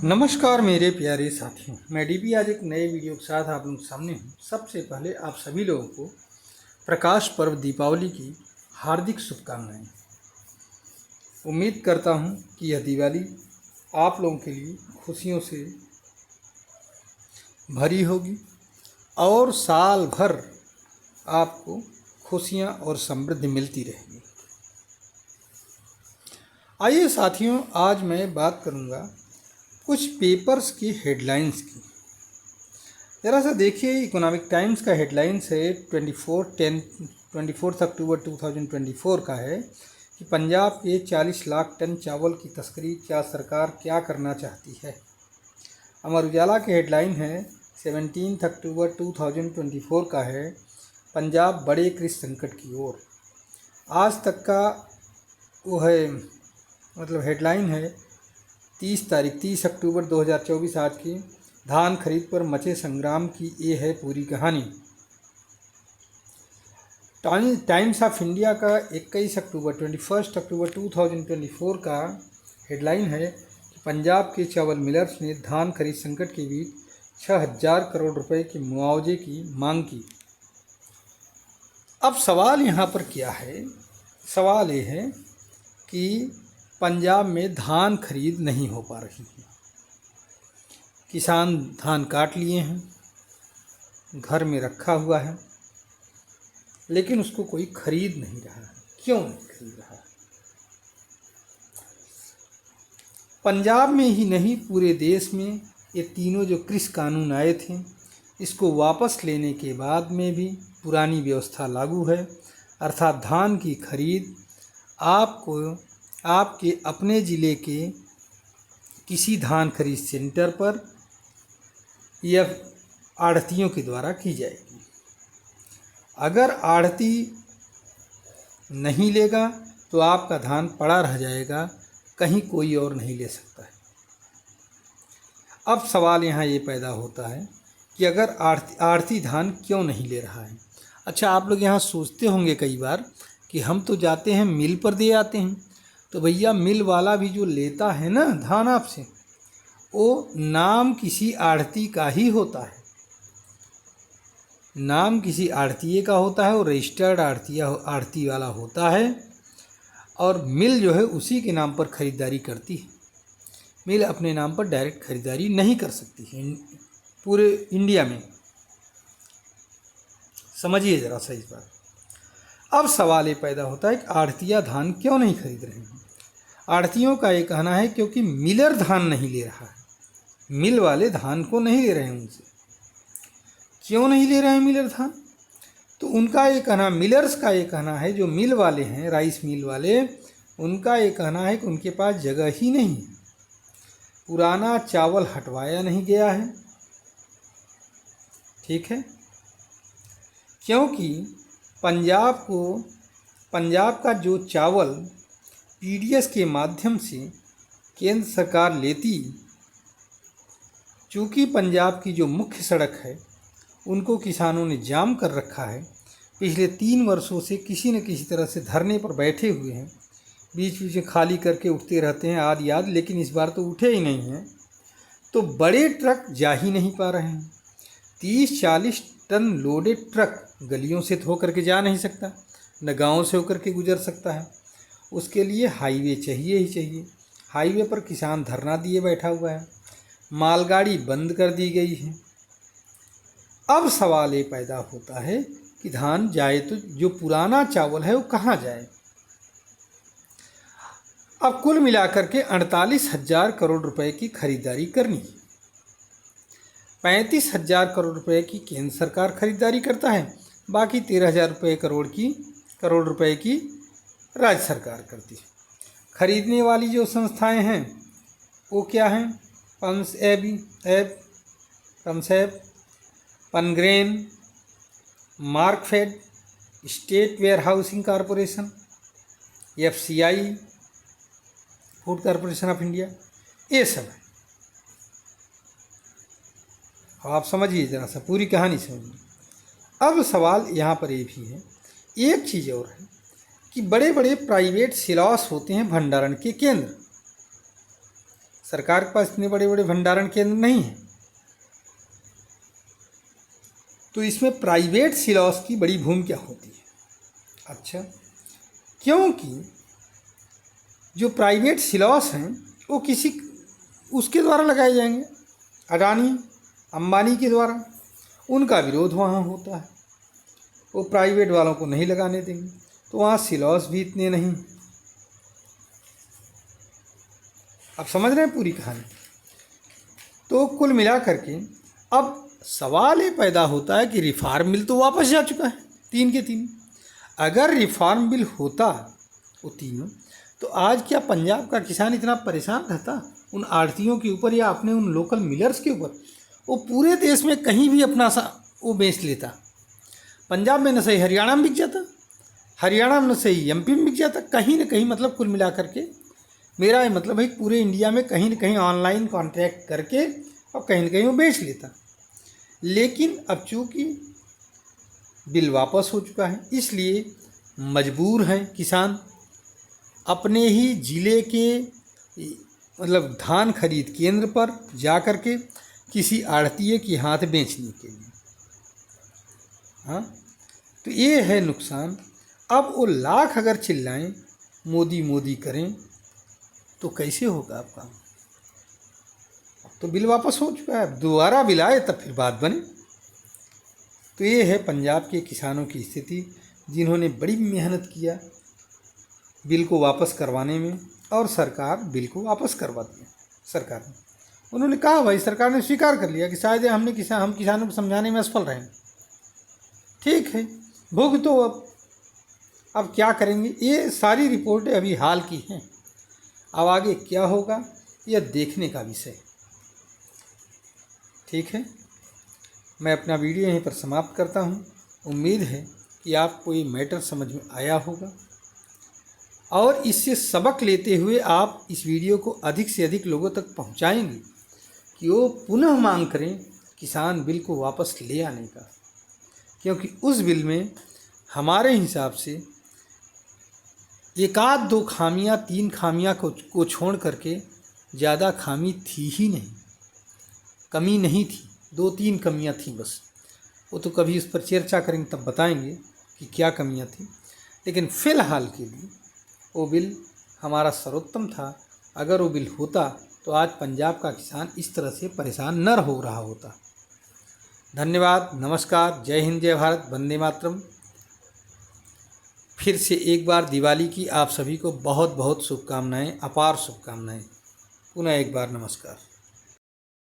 नमस्कार मेरे प्यारे साथियों, मैं डीपी आज एक नए वीडियो के साथ आप लोगों के सामने हूँ। सबसे पहले आप सभी लोगों को प्रकाश पर्व दीपावली की हार्दिक शुभकामनाएं। उम्मीद करता हूँ कि यह दिवाली आप लोगों के लिए खुशियों से भरी होगी और साल भर आपको खुशियाँ और समृद्धि मिलती रहेगी। आइए साथियों, आज मैं बात करूँगा कुछ पेपर्स की हेडलाइंस की। ज़रा सा देखिए, इकोनॉमिक टाइम्स का हेडलाइंस है 24 अक्टूबर 2024 का है कि पंजाब के 40 लाख टन चावल की तस्करी, क्या सरकार क्या करना चाहती है। अमर उजाला की हेडलाइन है 17 अक्टूबर 2024 का है, पंजाब बड़े कृषि संकट की ओर। आज तक का वो है, मतलब हेडलाइन है 30 अक्टूबर 2024 आज की, धान खरीद पर मचे संग्राम की ये है पूरी कहानी। टाइम्स ऑफ इंडिया का 21 अक्टूबर 2024 का हेडलाइन है कि पंजाब के चावल मिलर्स ने धान खरीद संकट के बीच 6000 करोड़ रुपए के मुआवजे की मांग की। अब सवाल यहाँ पर क्या है? सवाल ये है कि पंजाब में धान खरीद नहीं हो पा रही है। किसान धान काट लिए हैं, घर में रखा हुआ है, लेकिन उसको कोई खरीद नहीं रहा है। क्यों नहीं खरीद रहा है? पंजाब में ही नहीं, पूरे देश में ये तीनों जो कृषि कानून आए थे, इसको वापस लेने के बाद में भी पुरानी व्यवस्था लागू है। अर्थात धान की खरीद आपको आपके अपने ज़िले के किसी धान खरीद सेंटर पर या आढ़तियों के द्वारा की जाएगी। अगर आढ़ती नहीं लेगा तो आपका धान पड़ा रह जाएगा, कहीं कोई और नहीं ले सकता है। अब सवाल यहाँ ये पैदा होता है कि अगर आढ़ती धान क्यों नहीं ले रहा है। अच्छा, आप लोग यहाँ सोचते होंगे कई बार कि हम तो जाते हैं मिल पर दे आते हैं। तो भैया, मिल वाला भी जो लेता है ना धान आपसे, वो नाम किसी आढ़ती का ही होता है, नाम किसी आढ़तीये का होता है, वो रजिस्टर्ड आढ़ती वाला होता है। और मिल जो है उसी के नाम पर ख़रीदारी करती है। मिल अपने नाम पर डायरेक्ट ख़रीदारी नहीं कर सकती है पूरे इंडिया में। समझिए ज़रा सा इस बात। अब सवाल ये पैदा होता है कि आढ़तिया धान क्यों नहीं खरीद रहे हैं। आढ़तियों का ये कहना है क्योंकि मिलर धान नहीं ले रहा है, मिल वाले धान को नहीं ले रहे हैं उनसे। क्यों नहीं ले रहे हैं मिलर धान? तो उनका ये कहना, मिलर्स का ये कहना है, जो मिल वाले हैं, राइस मिल वाले, उनका ये कहना है कि उनके पास जगह ही नहीं है। पुराना चावल हटवाया नहीं गया है, ठीक है, क्योंकि पंजाब का जो चावल पीडीएस के माध्यम से केंद्र सरकार लेती, चूँकि पंजाब की जो मुख्य सड़क है उनको किसानों ने जाम कर रखा है। पिछले 3 वर्षों से किसी न किसी तरह से धरने पर बैठे हुए हैं, बीच बीच में खाली करके उठते रहते हैं याद, लेकिन इस बार तो उठे ही नहीं हैं। तो बड़े ट्रक जा ही नहीं पा रहे हैं। 30-40 टन लोडेड ट्रक गलियों से होकर के जा नहीं सकता, न गाँव से होकर के गुजर सकता है। उसके लिए हाईवे चाहिए ही चाहिए। हाईवे पर किसान धरना दिए बैठा हुआ है, मालगाड़ी बंद कर दी गई है। अब सवाल ये पैदा होता है कि धान जाए तो जो पुराना चावल है वो कहाँ जाए। अब कुल मिलाकर के 48,000 करोड़ रुपए की खरीदारी करनी है। 35,000 करोड़ रुपए की केंद्र सरकार खरीदारी करता है, बाकी 13,000 करोड़ रुपए की राज्य सरकार करती है। खरीदने वाली जो संस्थाएं हैं वो क्या हैं? Punsup, Pungrain, Markfed, state warehousing corporation, FCI, food corporation of India, ये सब है। आप समझिए ज़रा सा, पूरी कहानी समझिए। अब सवाल यहाँ पर ये भी है, एक चीज़ और है कि बड़े बड़े प्राइवेट सिलॉस होते हैं भंडारण के केंद्र। सरकार के पास इतने बड़े बड़े भंडारण केंद्र नहीं हैं। तो इसमें प्राइवेट सिलॉस की बड़ी भूमिका होती है। अच्छा, क्योंकि जो प्राइवेट सिलॉस हैं वो किसी उसके द्वारा लगाए जाएंगे, अडानी अंबानी के द्वारा, उनका विरोध वहाँ होता है, वो प्राइवेट वालों को नहीं लगाने देंगे, तो वहाँ सिलॉस भी इतने नहीं। अब समझ रहे हैं पूरी कहानी। तो कुल मिला करके अब सवाल ये पैदा होता है कि रिफॉर्म बिल तो वापस जा चुका है 3 के 3। अगर रिफॉर्म बिल होता वो तीनों, तो आज क्या पंजाब का किसान इतना परेशान रहता उन आढ़तियों के ऊपर या अपने उन लोकल मिलर्स के ऊपर? वो पूरे देश में कहीं भी अपना सा वो बेच लेता। पंजाब में न सही हरियाणा में बिक जाता, हरियाणा में न सही एमपी में बिक जाता, कहीं ना कहीं। मतलब कुल मिला करके मेरा ये मतलब है कि पूरे इंडिया में कहीं ना कहीं ऑनलाइन कॉन्ट्रैक्ट करके और कहीं ना कहीं वो बेच लेता। लेकिन अब चूँकि बिल वापस हो चुका है, इसलिए मजबूर हैं किसान अपने ही ज़िले के मतलब धान खरीद केंद्र पर जा कर के किसी आढ़तिये के हाथ बेचने के लिए। हाँ, तो ये है नुकसान। अब वो लाख अगर चिल्लाएं, मोदी मोदी करें, तो कैसे होगा आपका? तो बिल वापस हो चुका है, दोबारा बिल आए तब फिर बात बने। तो ये है पंजाब के किसानों की स्थिति, जिन्होंने बड़ी मेहनत किया बिल को वापस करवाने में, और सरकार बिल को वापस करवा दिया। सरकार ने, उन्होंने कहा भाई, सरकार ने स्वीकार कर लिया कि शायद हम किसानों को समझाने में असफल रहे। ठीक है, भुगतो अब क्या करेंगे? ये सारी रिपोर्टें अभी हाल की हैं, अब आगे क्या होगा यह देखने का विषय। ठीक है, मैं अपना वीडियो यहीं पर समाप्त करता हूँ। उम्मीद है कि आपको ये मैटर समझ में आया होगा, और इससे सबक लेते हुए आप इस वीडियो को अधिक से अधिक लोगों तक पहुँचाएंगे कि वो पुनः मांग करें किसान बिल को वापस ले आने का। क्योंकि उस बिल में हमारे हिसाब से 1-2 खामियां, 3 खामियां को छोड़ करके ज़्यादा खामी थी ही नहीं, कमी नहीं थी। 2-3 कमियां थी बस। वो तो कभी उस पर चर्चा करेंगे तब बताएंगे कि क्या कमियां थी। लेकिन फ़िलहाल के लिए वो बिल हमारा सर्वोत्तम था। अगर वो बिल होता तो आज पंजाब का किसान इस तरह से परेशान न हो रहा होता। धन्यवाद, नमस्कार, जय हिंद, जय भारत, वंदे मातरम। फिर से एक बार दिवाली की आप सभी को बहुत बहुत शुभकामनाएं, अपार शुभकामनाएं। पुनः एक बार नमस्कार।